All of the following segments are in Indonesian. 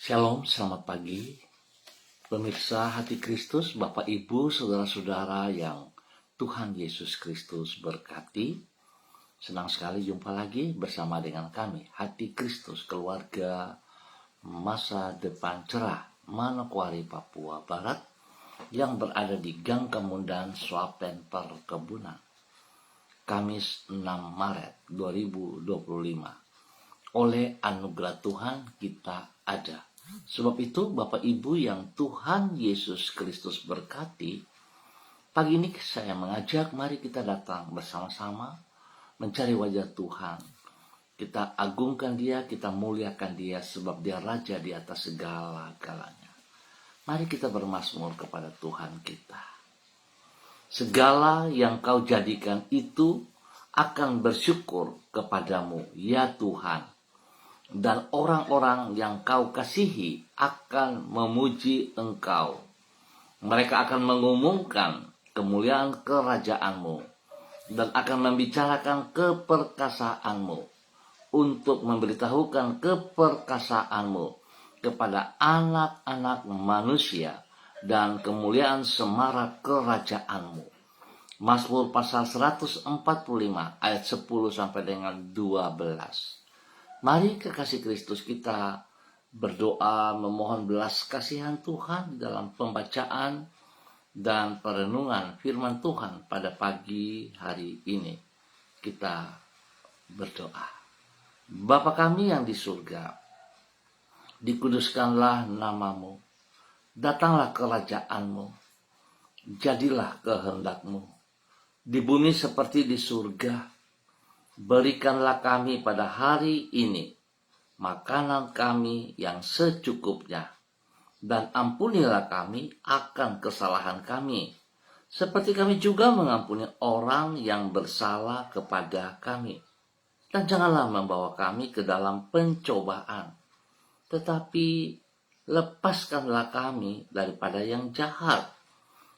Shalom, selamat pagi. Pemirsa Hati Kristus, Bapak Ibu, Saudara-saudara yang Tuhan Yesus Kristus berkati. Senang sekali jumpa lagi bersama dengan kami, Hati Kristus, keluarga masa depan cerah, Manokwari, Papua Barat, yang berada di Gang Kemundan, Swapen Perkebunan. Kamis 6 Maret 2025. Oleh anugerah Tuhan kita ada. Sebab itu Bapak Ibu yang Tuhan Yesus Kristus berkati, pagi ini saya mengajak mari kita datang bersama-sama mencari wajah Tuhan. Kita agungkan Dia, kita muliakan Dia sebab Dia Raja di atas segala-galanya. Mari kita bermazmur kepada Tuhan kita. Segala yang Kau jadikan itu akan bersyukur kepadamu, ya Tuhan. Dan orang-orang yang Kau kasihi akan memuji Engkau. Mereka akan mengumumkan kemuliaan kerajaan-Mu dan akan membicarakan keperkasaanmu, untuk memberitahukan keperkasaanmu kepada anak-anak manusia dan kemuliaan semarak kerajaanmu. Mazmur pasal 145 ayat 10 sampai dengan 12. Mari kekasih Kristus kita berdoa memohon belas kasihan Tuhan dalam pembacaan dan perenungan firman Tuhan pada pagi hari ini. Kita berdoa. Bapa kami yang di surga, dikuduskanlah namamu, datanglah kerajaanmu, jadilah kehendak-Mu di bumi seperti di surga. Berikanlah kami pada hari ini makanan kami yang secukupnya, dan ampunilah kami akan kesalahan kami, seperti kami juga mengampuni orang yang bersalah kepada kami. Dan janganlah membawa kami ke dalam pencobaan, tetapi lepaskanlah kami daripada yang jahat.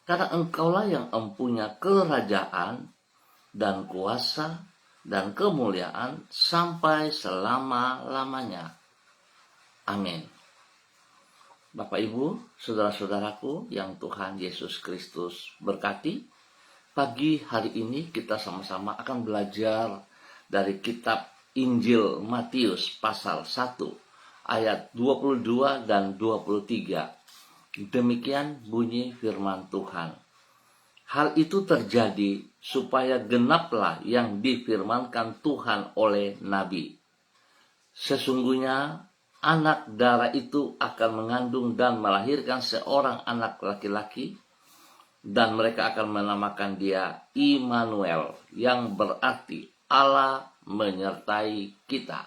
Karena Engkaulah yang empunya kerajaan dan kuasa dan kemuliaan sampai selama-lamanya. Amin. Bapak Ibu, saudara-saudaraku yang Tuhan Yesus Kristus berkati, pagi hari ini kita sama-sama akan belajar dari kitab Injil Matius pasal 1 ayat 22 dan 23. Demikian bunyi firman Tuhan. Hal itu terjadi supaya genaplah yang difirmankan Tuhan oleh Nabi. Sesungguhnya anak darah itu akan mengandung dan melahirkan seorang anak laki-laki, dan mereka akan menamakan dia Immanuel, yang berarti Allah menyertai kita.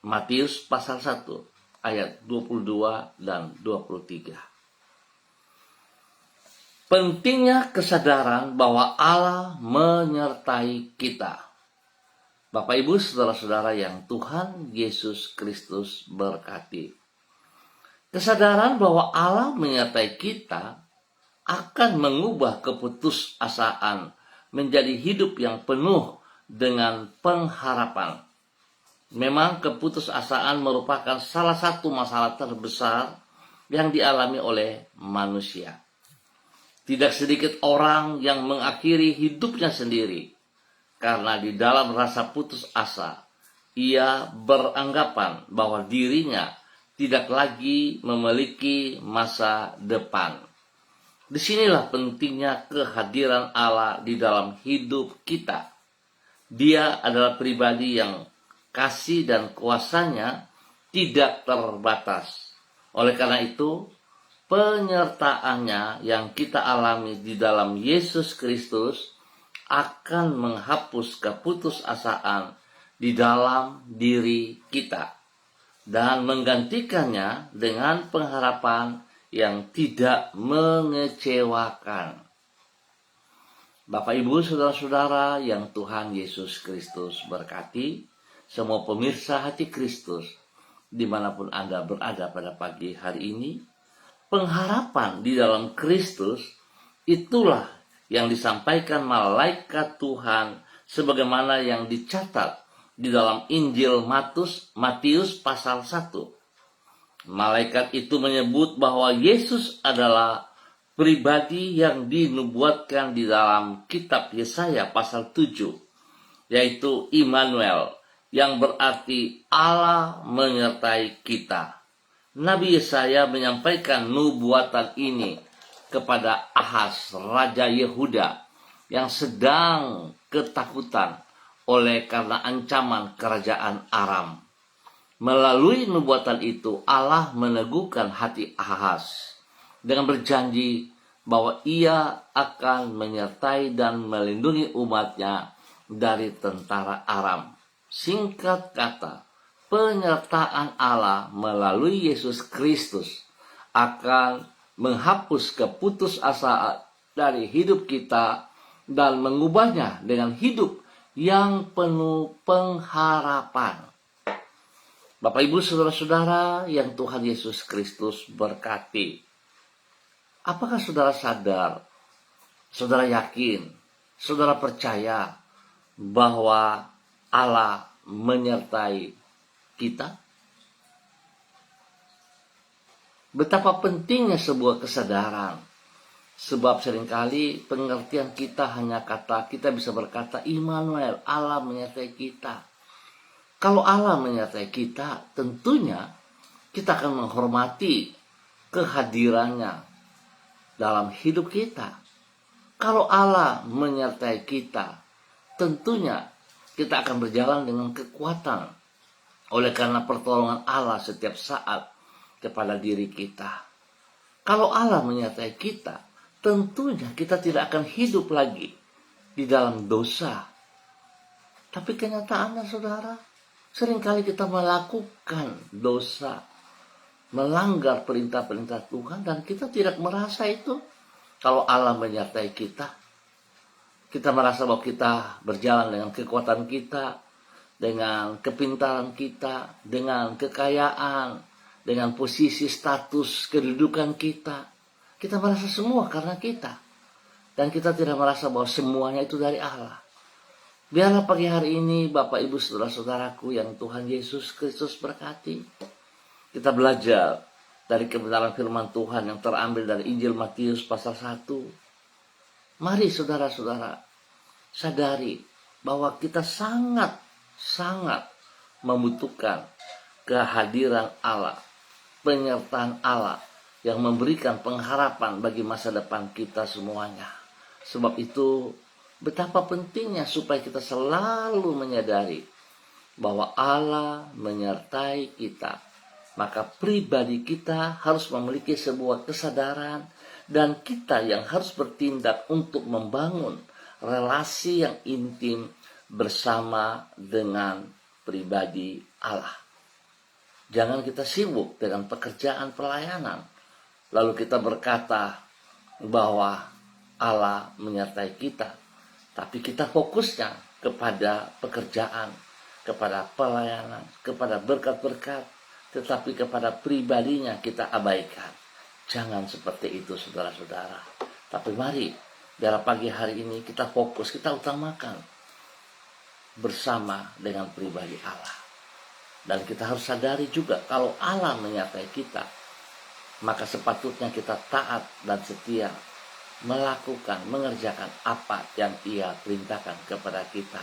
Matius pasal 1 ayat 22 dan 23. Pentingnya kesadaran bahwa Allah menyertai kita. Bapak Ibu saudara-saudara yang Tuhan Yesus Kristus berkati. Kesadaran bahwa Allah menyertai kita akan mengubah keputusasaan menjadi hidup yang penuh dengan pengharapan. Memang keputusasaan merupakan salah satu masalah terbesar yang dialami oleh manusia. Tidak sedikit orang yang mengakhiri hidupnya sendiri karena di dalam rasa putus asa ia beranggapan bahwa dirinya tidak lagi memiliki masa depan. Disinilah pentingnya kehadiran Allah di dalam hidup kita. Dia adalah pribadi yang kasih dan kuasanya tidak terbatas. Oleh karena itu, penyertaannya yang kita alami di dalam Yesus Kristus akan menghapus keputusasaan di dalam diri kita dan menggantikannya dengan pengharapan yang tidak mengecewakan. Bapak Ibu saudara-saudara yang Tuhan Yesus Kristus berkati, semua pemirsa Hati Kristus dimanapun Anda berada pada pagi hari ini, pengharapan di dalam Kristus itulah yang disampaikan malaikat Tuhan sebagaimana yang dicatat di dalam Injil Matius pasal 1. Malaikat itu menyebut bahwa Yesus adalah pribadi yang dinubuatkan di dalam kitab Yesaya pasal 7, yaitu Immanuel, yang berarti Allah menyertai kita. Nabi Yesaya menyampaikan nubuatan ini kepada Ahaz, Raja Yehuda, yang sedang ketakutan oleh karena ancaman kerajaan Aram. Melalui nubuatan itu, Allah meneguhkan hati Ahaz dengan berjanji bahwa ia akan menyertai dan melindungi umatnya dari tentara Aram. Singkat kata, penyertaan Allah melalui Yesus Kristus akan menghapus keputusasaan dari hidup kita dan mengubahnya dengan hidup yang penuh pengharapan. Bapak, Ibu, saudara-saudara yang Tuhan Yesus Kristus berkati. Apakah saudara sadar, saudara yakin, saudara percaya bahwa Allah menyertai kita? Betapa pentingnya sebuah kesadaran. Sebab seringkali pengertian kita hanya kita bisa berkata Immanuel, Allah menyertai kita. Kalau Allah menyertai kita, tentunya kita akan menghormati kehadirannya dalam hidup kita. Kalau Allah menyertai kita, tentunya kita akan berjalan dengan kekuatan oleh karena pertolongan Allah setiap saat kepada diri kita. Kalau Allah menyertai kita, tentunya kita tidak akan hidup lagi di dalam dosa. Tapi kenyataannya, saudara, seringkali kita melakukan dosa, melanggar perintah-perintah Tuhan, dan kita tidak merasa itu. Kalau Allah menyertai kita, kita merasa bahwa kita berjalan dengan kekuatan kita, dengan kepintaran kita, dengan kekayaan, dengan posisi status kedudukan kita. Kita merasa semua karena kita. Dan kita tidak merasa bahwa semuanya itu dari Allah. Biarlah pagi hari ini Bapak, Ibu, saudara-saudaraku yang Tuhan Yesus Kristus berkati, kita belajar dari kebenaran firman Tuhan yang terambil dari Injil Matius pasal 1. Mari saudara-saudara sadari bahwa kita sangat membutuhkan kehadiran Allah, penyertaan Allah yang memberikan pengharapan bagi masa depan kita semuanya. Sebab itu betapa pentingnya supaya kita selalu menyadari bahwa Allah menyertai kita. Maka pribadi kita harus memiliki sebuah kesadaran dan kita yang harus bertindak untuk membangun relasi yang intim bersama dengan pribadi Allah. Jangan kita sibuk dengan pekerjaan pelayanan, lalu kita berkata bahwa Allah menyertai kita. Tapi kita fokusnya kepada pekerjaan, kepada pelayanan, kepada berkat-berkat, tetapi kepada pribadinya kita abaikan. Jangan seperti itu, saudara-saudara. Tapi mari, biar pagi hari ini kita fokus, kita utamakan bersama dengan pribadi Allah. Dan kita harus sadari juga, kalau Allah menyertai kita, maka sepatutnya kita taat dan setia melakukan, mengerjakan apa yang Ia perintahkan kepada kita.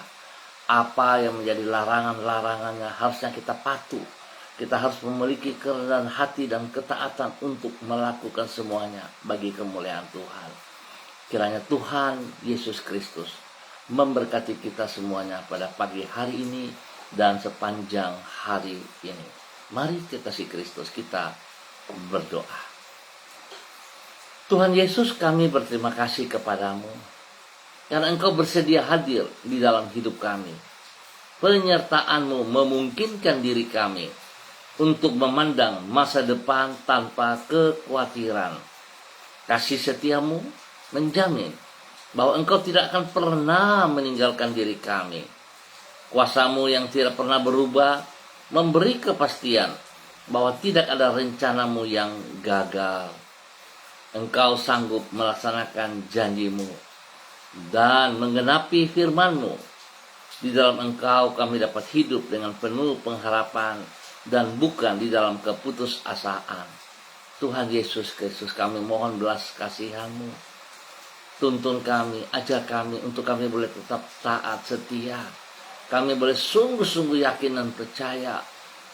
Apa yang menjadi larangan-larangannya harusnya kita patuh. Kita harus memiliki kerendahan hati dan ketaatan untuk melakukan semuanya bagi kemuliaan Tuhan. Kiranya Tuhan Yesus Kristus memberkati kita semuanya pada pagi hari ini dan sepanjang hari ini. Mari kekasih Kristus, kita berdoa. Tuhan Yesus, kami berterima kasih kepadamu karena Engkau bersedia hadir di dalam hidup kami. Penyertaan-Mu memungkinkan diri kami untuk memandang masa depan tanpa kekhawatiran. Kasih setia-Mu menjamin bahwa Engkau tidak akan pernah meninggalkan diri kami. Kuasa-Mu yang tidak pernah berubah memberi kepastian bahwa tidak ada rencana-Mu yang gagal. Engkau sanggup melaksanakan janji-Mu dan menggenapi firman-Mu. Di dalam Engkau kami dapat hidup dengan penuh pengharapan dan bukan di dalam keputusasaan. Tuhan Yesus Kristus, kami mohon belas kasihan-Mu. Tuntun kami, ajar kami untuk kami boleh tetap taat setia. Kami boleh sungguh-sungguh yakin dan percaya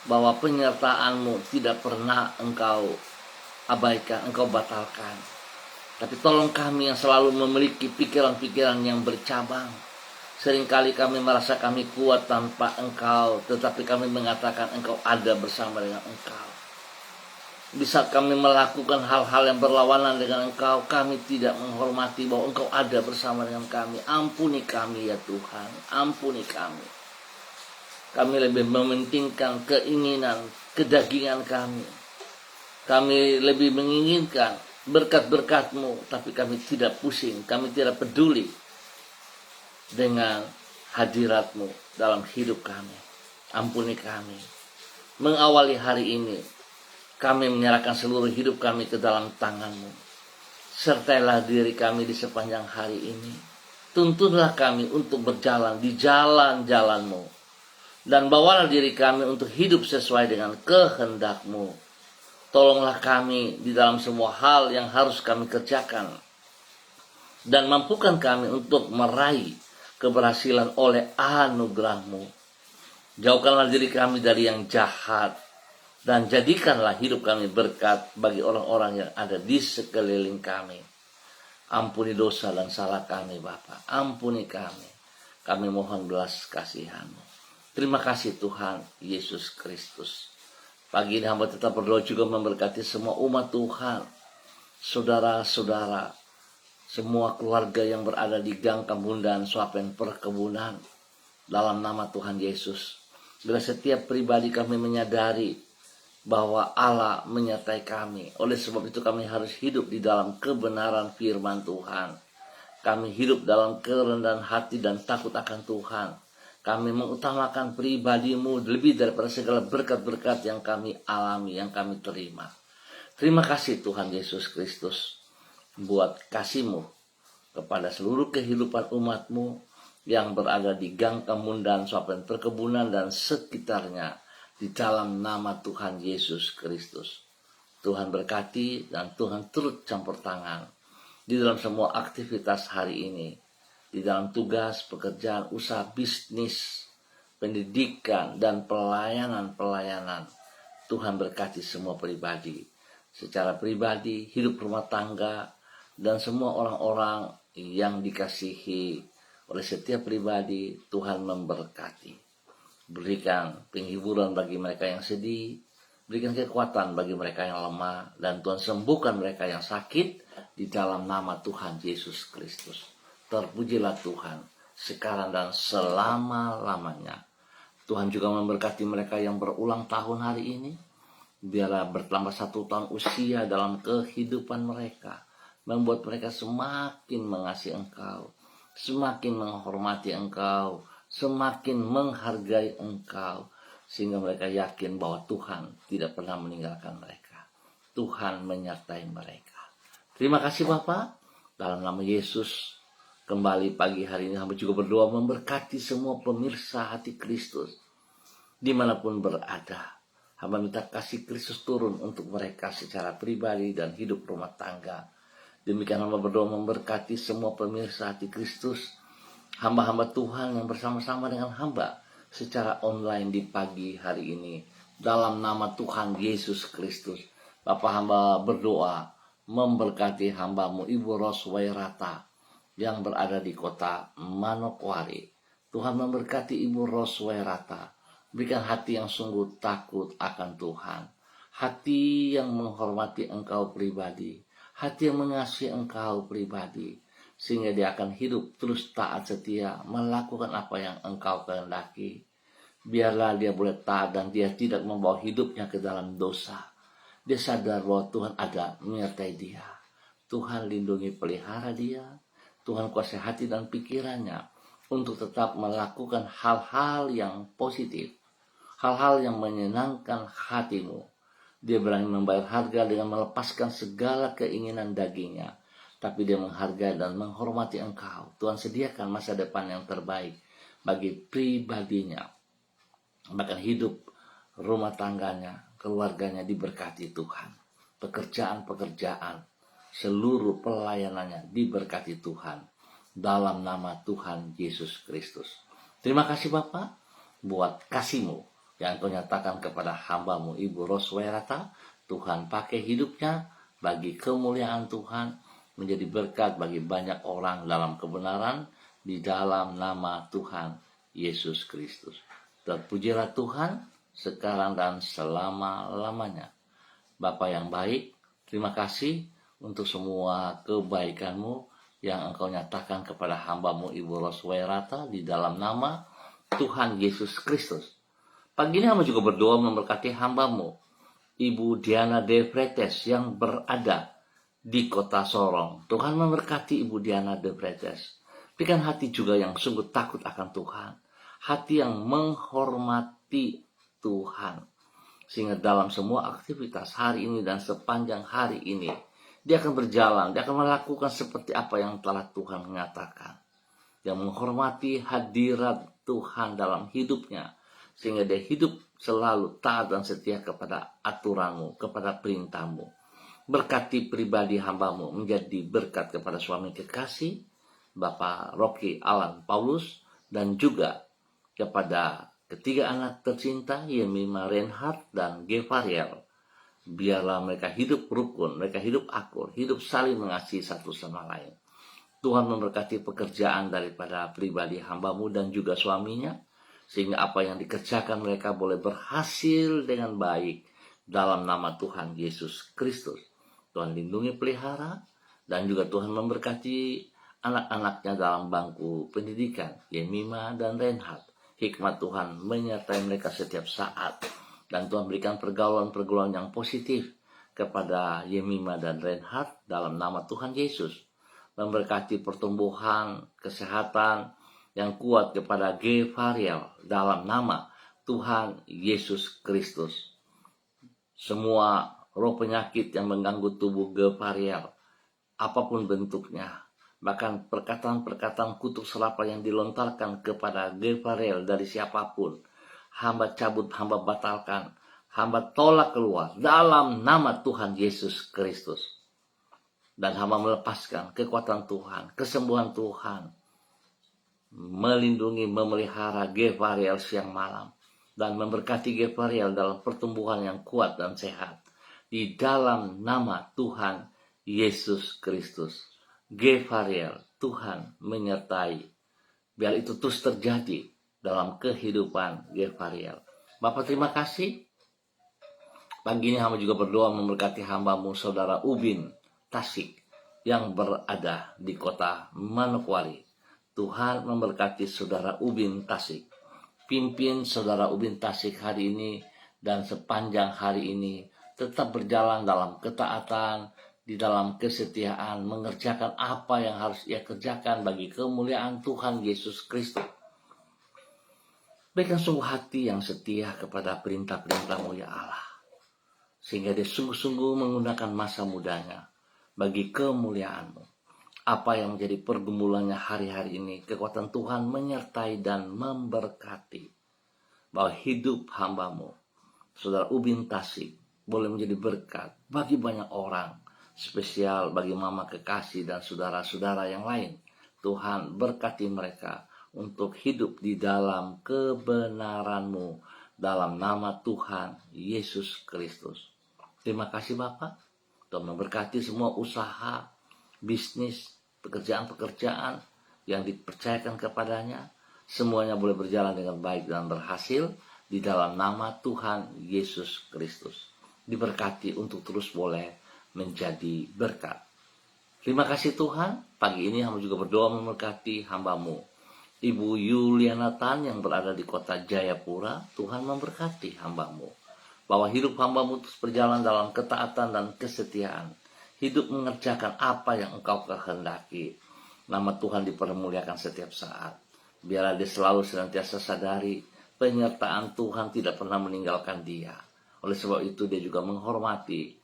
bahwa penyertaan-Mu tidak pernah Engkau abaikan, Engkau batalkan. Tapi tolong kami yang selalu memiliki pikiran-pikiran yang bercabang. Seringkali kami merasa kami kuat tanpa Engkau, tetapi kami mengatakan Engkau ada bersama dengan Engkau. Di saat kami melakukan hal-hal yang berlawanan dengan Engkau, kami tidak menghormati bahwa Engkau ada bersama dengan kami. Ampuni kami ya Tuhan, ampuni kami. Kami lebih mementingkan keinginan, kedagingan kami. Kami lebih menginginkan berkat-berkat-Mu, tapi kami tidak pusing, kami tidak peduli dengan hadirat-Mu dalam hidup kami. Ampuni kami. Mengawali hari ini, kami menyerahkan seluruh hidup kami ke dalam tangan-Mu. Sertailah diri kami di sepanjang hari ini. Tuntunlah kami untuk berjalan di jalan-jalan-Mu. Dan bawalah diri kami untuk hidup sesuai dengan kehendak-Mu. Tolonglah kami di dalam semua hal yang harus kami kerjakan. Dan mampukan kami untuk meraih keberhasilan oleh anugerah-Mu. Jauhkanlah diri kami dari yang jahat. Dan jadikanlah hidup kami berkat bagi orang-orang yang ada di sekeliling kami. Ampuni dosa dan salah kami Bapa. Ampuni kami. Kami mohon belas kasihan-Mu. Terima kasih Tuhan Yesus Kristus. Pagi ini hamba tetap berdoa juga memberkati semua umat Tuhan. Saudara-saudara. Semua keluarga yang berada di Gang Kambundan, Suapen Perkebunan. Dalam nama Tuhan Yesus. Bila setiap pribadi kami menyadari bahwa Allah menyertai kami. Oleh sebab itu kami harus hidup di dalam kebenaran firman Tuhan. Kami hidup dalam kerendahan hati dan takut akan Tuhan. Kami mengutamakan pribadi-Mu lebih daripada segala berkat-berkat yang kami alami, yang kami terima. Terima kasih Tuhan Yesus Kristus buat kasih-Mu kepada seluruh kehidupan umat-Mu yang berada di Gang Kambundan, Suapen Perkebunan dan sekitarnya. Di dalam nama Tuhan Yesus Kristus. Tuhan berkati dan Tuhan turut campur tangan di dalam semua aktivitas hari ini. Di dalam tugas, pekerjaan, usaha, bisnis, pendidikan, dan pelayanan-pelayanan. Tuhan berkati semua pribadi. Secara pribadi, hidup rumah tangga, dan semua orang-orang yang dikasihi oleh setiap pribadi, Tuhan memberkati. Berikan penghiburan bagi mereka yang sedih, berikan kekuatan bagi mereka yang lemah, dan Tuhan sembuhkan mereka yang sakit di dalam nama Tuhan Yesus Kristus. Terpujilah Tuhan sekarang dan selama-lamanya. Tuhan juga memberkati mereka yang berulang tahun hari ini. Biarlah bertambah 1 tahun usia dalam kehidupan mereka, membuat mereka semakin mengasihi Engkau, semakin menghormati Engkau, semakin menghargai Engkau, sehingga mereka yakin bahwa Tuhan tidak pernah meninggalkan mereka. Tuhan menyertai mereka. Terima kasih Bapak. Dalam nama Yesus, kembali pagi hari ini hamba juga berdoa memberkati semua pemirsa hati Kristus dimanapun berada. Hamba minta kasih Kristus turun untuk mereka secara pribadi dan hidup rumah tangga. Demikian hamba berdoa memberkati semua pemirsa hati Kristus, hamba-hamba Tuhan yang bersama-sama dengan hamba secara online di pagi hari ini. Dalam nama Tuhan Yesus Kristus, Bapak hamba berdoa memberkati hamba-Mu Ibu Roswairata yang berada di kota Manokwari. Tuhan memberkati Ibu Roswairata. Berikan hati yang sungguh takut akan Tuhan. Hati yang menghormati Engkau pribadi. Hati yang mengasihi Engkau pribadi. Sehingga dia akan hidup terus taat setia, melakukan apa yang Engkau kehendaki. Biarlah dia boleh taat dan dia tidak membawa hidupnya ke dalam dosa. Dia sadar bahwa Tuhan ada menyertai dia. Tuhan lindungi pelihara dia. Tuhan kuasai hati dan pikirannya untuk tetap melakukan hal-hal yang positif. Hal-hal yang menyenangkan hatimu. Dia berani membayar harga dengan melepaskan segala keinginan dagingnya. Tapi dia menghargai dan menghormati Engkau. Tuhan sediakan masa depan yang terbaik bagi pribadinya. Bahkan hidup rumah tangganya, keluarganya diberkati Tuhan. Pekerjaan-pekerjaan, seluruh pelayanannya diberkati Tuhan. Dalam nama Tuhan Yesus Kristus. Terima kasih Bapak buat kasih-Mu yang Kau nyatakan kepada hamba-Mu Ibu Roswairata. Tuhan pakai hidupnya bagi kemuliaan Tuhan, menjadi berkat bagi banyak orang dalam kebenaran di dalam nama Tuhan Yesus Kristus. Terpujilah Tuhan sekarang dan selama-lamanya. Bapa yang baik, terima kasih untuk semua kebaikan-Mu yang Engkau nyatakan kepada hamba-Mu Ibu Roswairata di dalam nama Tuhan Yesus Kristus. Pagi ini hamba juga berdoa memberkati hamba-Mu Ibu Diana De Vretes yang berada di kota Sorong. Tuhan memberkati Ibu Diana De Vretes. Berikan hati juga yang sungguh takut akan Tuhan. Hati yang menghormati Tuhan. Sehingga dalam semua aktivitas hari ini dan sepanjang hari ini, dia akan berjalan, dia akan melakukan seperti apa yang telah Tuhan menyatakan. Dia menghormati hadirat Tuhan dalam hidupnya, sehingga dia hidup selalu taat dan setia kepada aturan-Mu, kepada perintah-Mu. Berkati pribadi hamba-Mu menjadi berkat kepada suami kekasih, Bapak Rocky Alan Paulus, dan juga kepada ketiga anak tercinta, Yemima Reinhardt dan Gevariel. Biarlah mereka hidup rukun, mereka hidup akur, hidup saling mengasihi satu sama lain. Tuhan memberkati pekerjaan daripada pribadi hamba-Mu dan juga suaminya, sehingga apa yang dikerjakan mereka boleh berhasil dengan baik dalam nama Tuhan Yesus Kristus. Tuhan lindungi pelihara, dan juga Tuhan memberkati anak-anaknya dalam bangku pendidikan, Yemima dan Reinhardt. Hikmat Tuhan menyertai mereka setiap saat. Dan Tuhan berikan pergaulan-pergaulan yang positif kepada Yemima dan Reinhardt dalam nama Tuhan Yesus. Memberkati pertumbuhan, kesehatan yang kuat kepada Gevariel dalam nama Tuhan Yesus Kristus. Semua roh penyakit yang mengganggu tubuh Gevariel, apapun bentuknya, bahkan perkataan-perkataan kutuk serapa yang dilontarkan kepada Gevariel dari siapapun, hamba cabut, hamba batalkan, hamba tolak keluar dalam nama Tuhan Yesus Kristus. Dan hamba melepaskan kekuatan Tuhan, kesembuhan Tuhan, melindungi, memelihara Gevariel siang malam, dan memberkati Gevariel dalam pertumbuhan yang kuat dan sehat. Di dalam nama Tuhan Yesus Kristus. Gevariel, Tuhan menyertai. Biar itu terus terjadi dalam kehidupan Gevariel. Bapak terima kasih. Pagi ini hamba juga berdoa memberkati hamba-Mu Saudara Ubin Tasik yang berada di kota Manokwari. Tuhan memberkati Saudara Ubin Tasik. Pimpin Saudara Ubin Tasik hari ini dan sepanjang hari ini tetap berjalan dalam ketaatan, di dalam kesetiaan, mengerjakan apa yang harus ia kerjakan bagi kemuliaan Tuhan Yesus Kristus. Berikan sungguh hati yang setia kepada perintah-perintah-Mu ya Allah, sehingga dia sungguh-sungguh menggunakan masa mudanya bagi kemuliaan-Mu. Apa yang menjadi pergumulannya hari-hari ini, kekuatan Tuhan menyertai dan memberkati. Bahwa hidup hamba-Mu, Saudara Ubin Tasik, boleh menjadi berkat bagi banyak orang, spesial bagi mama kekasih dan saudara-saudara yang lain. Tuhan berkati mereka untuk hidup di dalam kebenaran-Mu dalam nama Tuhan Yesus Kristus. Terima kasih Bapak. Tuhan memberkati semua usaha, bisnis, pekerjaan-pekerjaan yang dipercayakan kepadanya. Semuanya boleh berjalan dengan baik dan berhasil di dalam nama Tuhan Yesus Kristus. Diberkati untuk terus boleh menjadi berkat. Terima kasih Tuhan. Pagi ini hamba juga berdoa memberkati hamba-Mu Ibu Yuliana Tan yang berada di kota Jayapura. Tuhan memberkati hamba-Mu, bahwa hidup hamba-Mu terus berjalan dalam ketaatan dan kesetiaan. Hidup mengerjakan apa yang Engkau kehendaki. Nama Tuhan dipermuliakan setiap saat. Biarlah dia selalu senantiasa sadari penyertaan Tuhan tidak pernah meninggalkan dia. Oleh sebab itu dia juga menghormati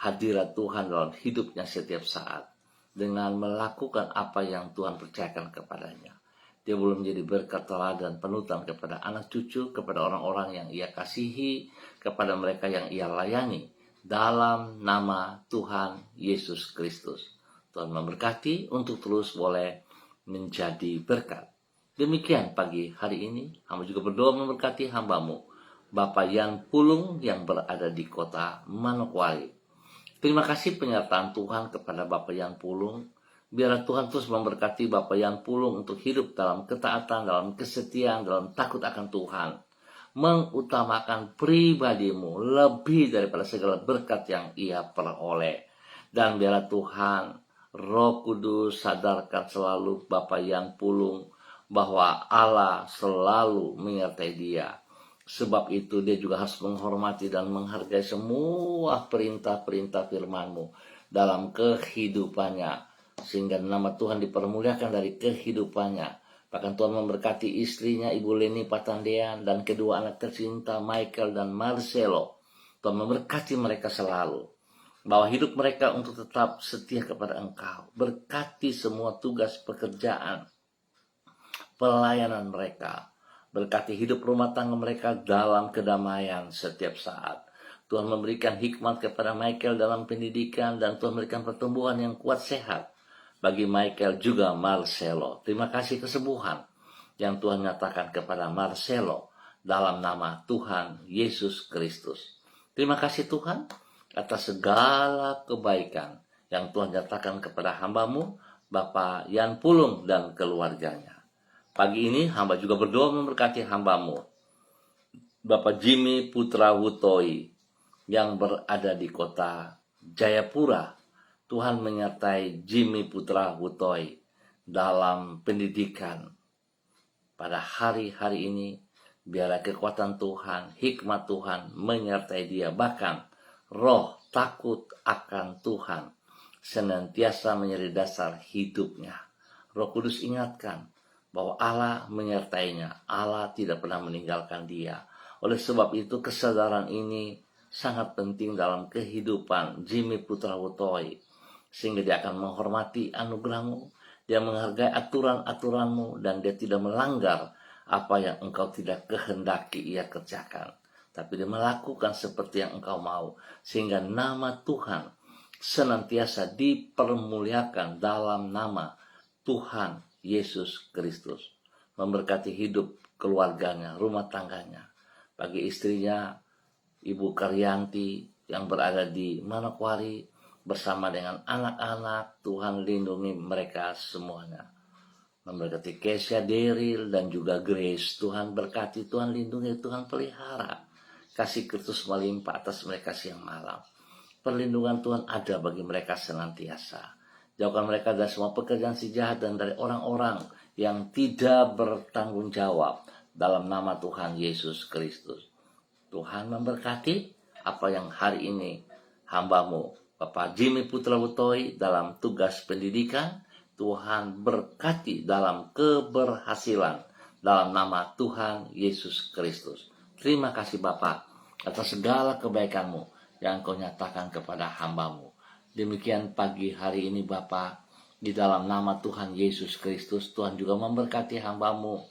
hadirat Tuhan dalam hidupnya setiap saat, dengan melakukan apa yang Tuhan percayakan kepadanya. Dia belum menjadi berkat teladan panutan kepada anak cucu, kepada orang-orang yang ia kasihi, kepada mereka yang ia layani. Dalam nama Tuhan Yesus Kristus. Tuhan memberkati untuk terus boleh menjadi berkat. Demikian pagi hari ini, hamba juga berdoa memberkati hambamu, Bapak Yan Pulung yang berada di kota Manokwari. Terima kasih penyertaan Tuhan kepada Bapak Yan Pulung. Biarlah Tuhan terus memberkati Bapak Yan Pulung untuk hidup dalam ketaatan, dalam kesetiaan, dalam takut akan Tuhan. Mengutamakan pribadimu lebih daripada segala berkat yang ia peroleh. Dan biarlah Tuhan, Roh Kudus sadarkan selalu Bapak Yan Pulung bahwa Allah selalu menyertai dia. Sebab itu dia juga harus menghormati dan menghargai semua perintah-perintah firman-Mu dalam kehidupannya. Sehingga nama Tuhan dipermuliakan dari kehidupannya. Bahkan Tuhan memberkati istrinya, Ibu Leni Patandean, dan kedua anak tercinta, Michael dan Marcelo. Tuhan memberkati mereka selalu. Bahwa hidup mereka untuk tetap setia kepada Engkau. Berkati semua tugas pekerjaan, pelayanan mereka. Berkati hidup rumah tangga mereka dalam kedamaian setiap saat. Tuhan memberikan hikmat kepada Michael dalam pendidikan, dan Tuhan memberikan pertumbuhan yang kuat sehat bagi Michael juga Marcelo. Terima kasih kesembuhan yang Tuhan nyatakan kepada Marcelo dalam nama Tuhan Yesus Kristus. Terima kasih Tuhan atas segala kebaikan yang Tuhan nyatakan kepada hambamu, Bapak Yan Pulung dan keluarganya. Pagi ini hamba juga berdoa memberkati hambamu, Bapak Jimmy Putra Wutoi yang berada di kota Jayapura. Tuhan menyertai Jimmy Putra Wutoi dalam pendidikan. Pada hari-hari ini, biarlah kekuatan Tuhan, hikmat Tuhan menyertai dia. Bahkan roh takut akan Tuhan senantiasa menjadi dasar hidupnya. Roh Kudus ingatkan bahwa Allah menyertainya. Allah tidak pernah meninggalkan dia. Oleh sebab itu kesadaran ini sangat penting dalam kehidupan Jimmy Putra Wutoi. Sehingga dia akan menghormati anugerahmu, dia menghargai aturan-aturanmu, dan dia tidak melanggar apa yang engkau tidak kehendaki ia kerjakan. Tapi dia melakukan seperti yang engkau mau, sehingga nama Tuhan senantiasa dipermuliakan dalam nama Tuhan Yesus Kristus. Memberkati hidup keluarganya, rumah tangganya. Bagi istrinya, Ibu Karyanti yang berada di Manokwari, bersama dengan anak-anak, Tuhan lindungi mereka semuanya. Memberkati Kesha, Daryl, dan juga Grace. Tuhan berkati, Tuhan lindungi, Tuhan pelihara. Kasih Kristus melimpah atas mereka siang malam. Perlindungan Tuhan ada bagi mereka senantiasa. Jauhkan mereka dari semua pekerjaan si jahat dan dari orang-orang yang tidak bertanggung jawab dalam nama Tuhan Yesus Kristus. Tuhan memberkati apa yang hari ini hambamu, Bapak Jimmy Putra Wutoi dalam tugas pendidikan. Tuhan berkati dalam keberhasilan dalam nama Tuhan Yesus Kristus. Terima kasih Bapak atas segala kebaikanmu yang Kau nyatakan kepada hambamu. Demikian pagi hari ini Bapak, di dalam nama Tuhan Yesus Kristus, Tuhan juga memberkati hambamu,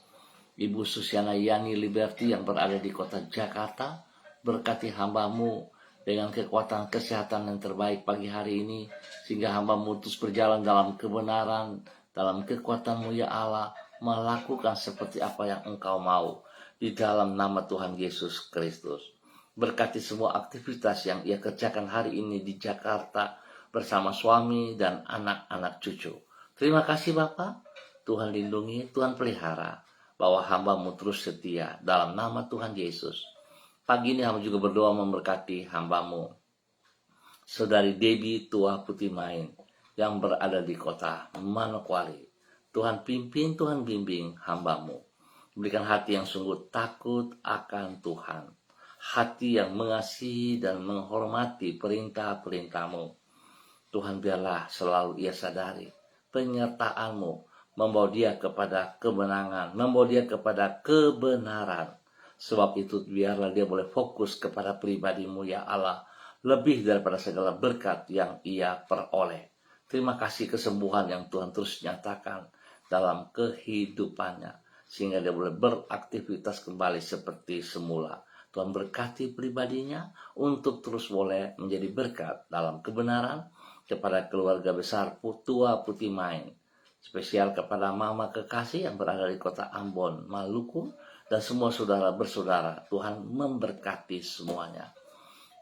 Ibu Susiana Yani Liberty yang berada di kota Jakarta. Berkati hambamu dengan kekuatan kesehatan yang terbaik pagi hari ini, sehingga hamba terus berjalan dalam kebenaran, dalam kekuatan-Mu ya Allah, melakukan seperti apa yang Engkau mau, di dalam nama Tuhan Yesus Kristus. Berkati semua aktivitas yang ia kerjakan hari ini di Jakarta, bersama suami dan anak-anak cucu. Terima kasih Bapak, Tuhan lindungi, Tuhan pelihara, bahwa hamba-Mu terus setia, dalam nama Tuhan Yesus. Pagi ini hamba juga berdoa memberkati hambamu, Saudari Debbie Tua Putih Main, yang berada di kota Manokwari. Tuhan pimpin, Tuhan bimbing hambamu. Berikan hati yang sungguh takut akan Tuhan. Hati yang mengasihi dan menghormati perintah-perintah-Mu. Tuhan biarlah selalu ia sadari penyertaan-Mu membawa dia kepada kemenangan, membawa dia kepada kebenaran. Sebab itu biarlah dia boleh fokus kepada pribadi-Mu ya Allah, lebih daripada segala berkat yang ia peroleh. Terima kasih kesembuhan yang Tuhan terus nyatakan. dalam kehidupannya, sehingga dia boleh beraktivitas kembali seperti semula. Tuhan berkati pribadinya untuk terus boleh menjadi berkat dalam kebenaran kepada keluarga besar Tua Putih Main. Spesial kepada Mama Kekasih yang berada di kota Ambon, Maluku, dan semua saudara bersaudara. Tuhan memberkati semuanya.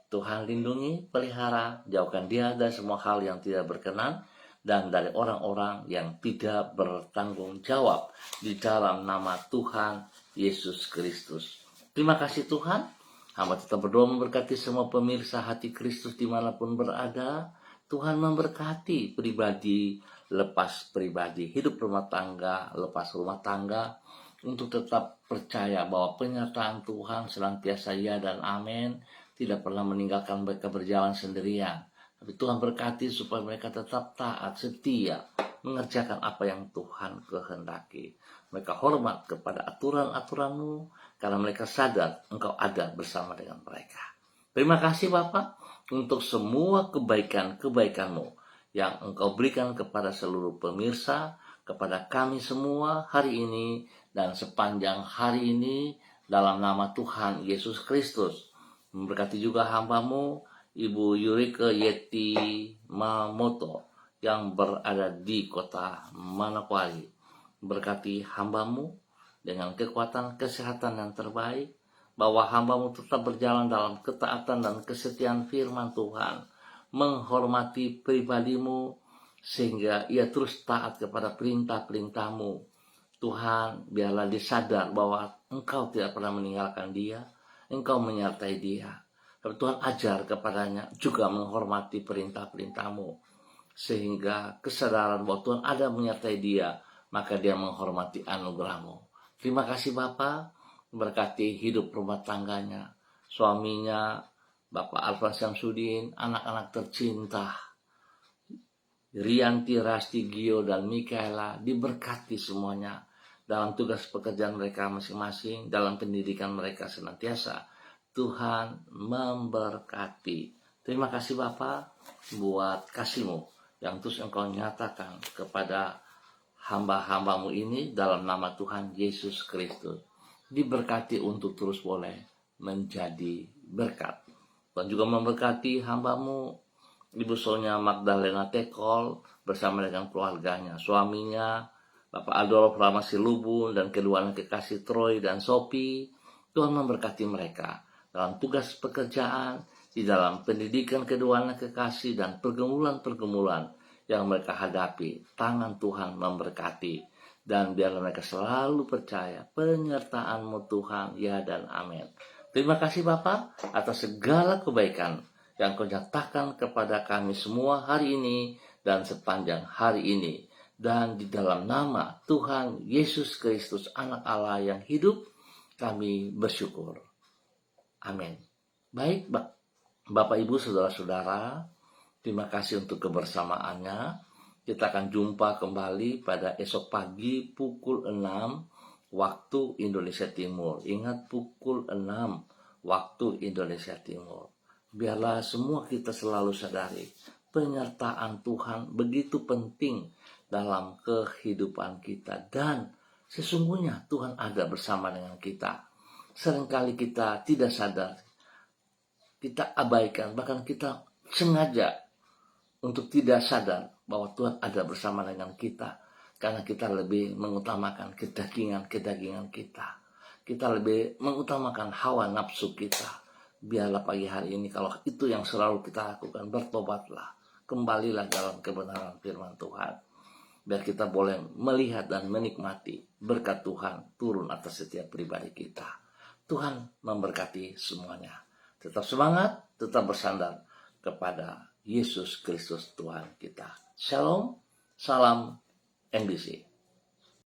Tuhan lindungi, pelihara, jauhkan dia dari semua hal yang tidak berkenan dan dari orang-orang yang tidak bertanggung jawab di dalam nama Tuhan Yesus Kristus. Terima kasih Tuhan. Hamba tetap berdoa memberkati semua pemirsa Hati Kristus dimanapun berada. Tuhan memberkati pribadi lepas pribadi, hidup rumah tangga lepas rumah tangga, untuk tetap percaya bahwa penyertaan Tuhan senantiasa ya dan amin, tidak pernah meninggalkan mereka berjalan sendirian. Tapi Tuhan berkati supaya mereka tetap taat, setia, mengerjakan apa yang Tuhan kehendaki. Mereka hormat kepada aturan-aturan-Mu, karena mereka sadar Engkau ada bersama dengan mereka. Terima kasih Bapa untuk semua kebaikan-kebaikan-Mu yang Engkau berikan kepada seluruh pemirsa, kepada kami semua hari ini dan sepanjang hari ini, dalam nama Tuhan Yesus Kristus. Memberkati juga hamba-Mu Ibu Yurike Yeti Mamoto yang berada di kota Manokwari. Berkati hamba-Mu dengan kekuatan kesehatan yang terbaik, bahwa hamba-Mu tetap berjalan dalam ketaatan dan kesetiaan firman Tuhan, menghormati pribadi-Mu sehingga ia terus taat kepada perintah-perintah-Mu. Tuhan, biarlah dia sadar bahwa Engkau tidak pernah meninggalkan dia, Engkau menyertai dia. Tapi Tuhan ajar kepadanya juga menghormati perintah-perintah-Mu, sehingga kesadaran bahwa Tuhan ada menyertai dia, maka dia menghormati anugerah-Mu. Terima kasih Bapa, berkati hidup rumah tangganya, suaminya, Bapak Alvan Syamsuddin, anak-anak tercinta, Rianti, Rasti, Gio, dan Mikaela, diberkati semuanya dalam tugas pekerjaan mereka masing-masing, dalam pendidikan mereka senantiasa. Tuhan memberkati. Terima kasih Bapa buat kasih-Mu yang terus Engkau nyatakan kepada hamba-hamba-Mu ini dalam nama Tuhan Yesus Kristus. Diberkati untuk terus boleh menjadi berkat. Tuhan juga memberkati hamba-Mu Ibu Sonia Magdalena Tekol bersama dengan keluarganya, suaminya Bapak Adolf Ramasilubun dan kedua anak kekasih Troy dan Sophie. Tuhan memberkati mereka dalam tugas pekerjaan, di dalam pendidikan kedua anak kekasih, dan pergumulan-pergumulan yang mereka hadapi. Tangan Tuhan memberkati, dan biarlah mereka selalu percaya penyertaan-Mu Tuhan, ya dan amin. Terima kasih Bapa atas segala kebaikan yang Kau nyatakan kepada kami semua hari ini dan sepanjang hari ini. Dan di dalam nama Tuhan Yesus Kristus, Anak Allah yang hidup, kami bersyukur. Amin. Baik Bapak Ibu Saudara-saudara, terima kasih untuk kebersamaannya. Kita akan jumpa kembali pada esok pagi pukul 6 waktu Indonesia Timur. Ingat, pukul 6 waktu Indonesia Timur. Biarlah semua kita selalu sadari penyertaan Tuhan begitu penting dalam kehidupan kita, dan sesungguhnya Tuhan ada bersama dengan kita. Seringkali kita tidak sadar, kita abaikan, bahkan kita sengaja untuk tidak sadar bahwa Tuhan ada bersama dengan kita, karena kita lebih mengutamakan kedagingan kita. Kita lebih mengutamakan hawa nafsu kita. Biarlah pagi hari ini, kalau itu yang selalu kita lakukan, bertobatlah, kembalilah dalam kebenaran firman Tuhan. Biar kita boleh melihat dan menikmati berkat Tuhan turun atas setiap pribadi kita. Tuhan memberkati semuanya. Tetap semangat, tetap bersandar kepada Yesus Kristus Tuhan kita. Shalom, salam NBC.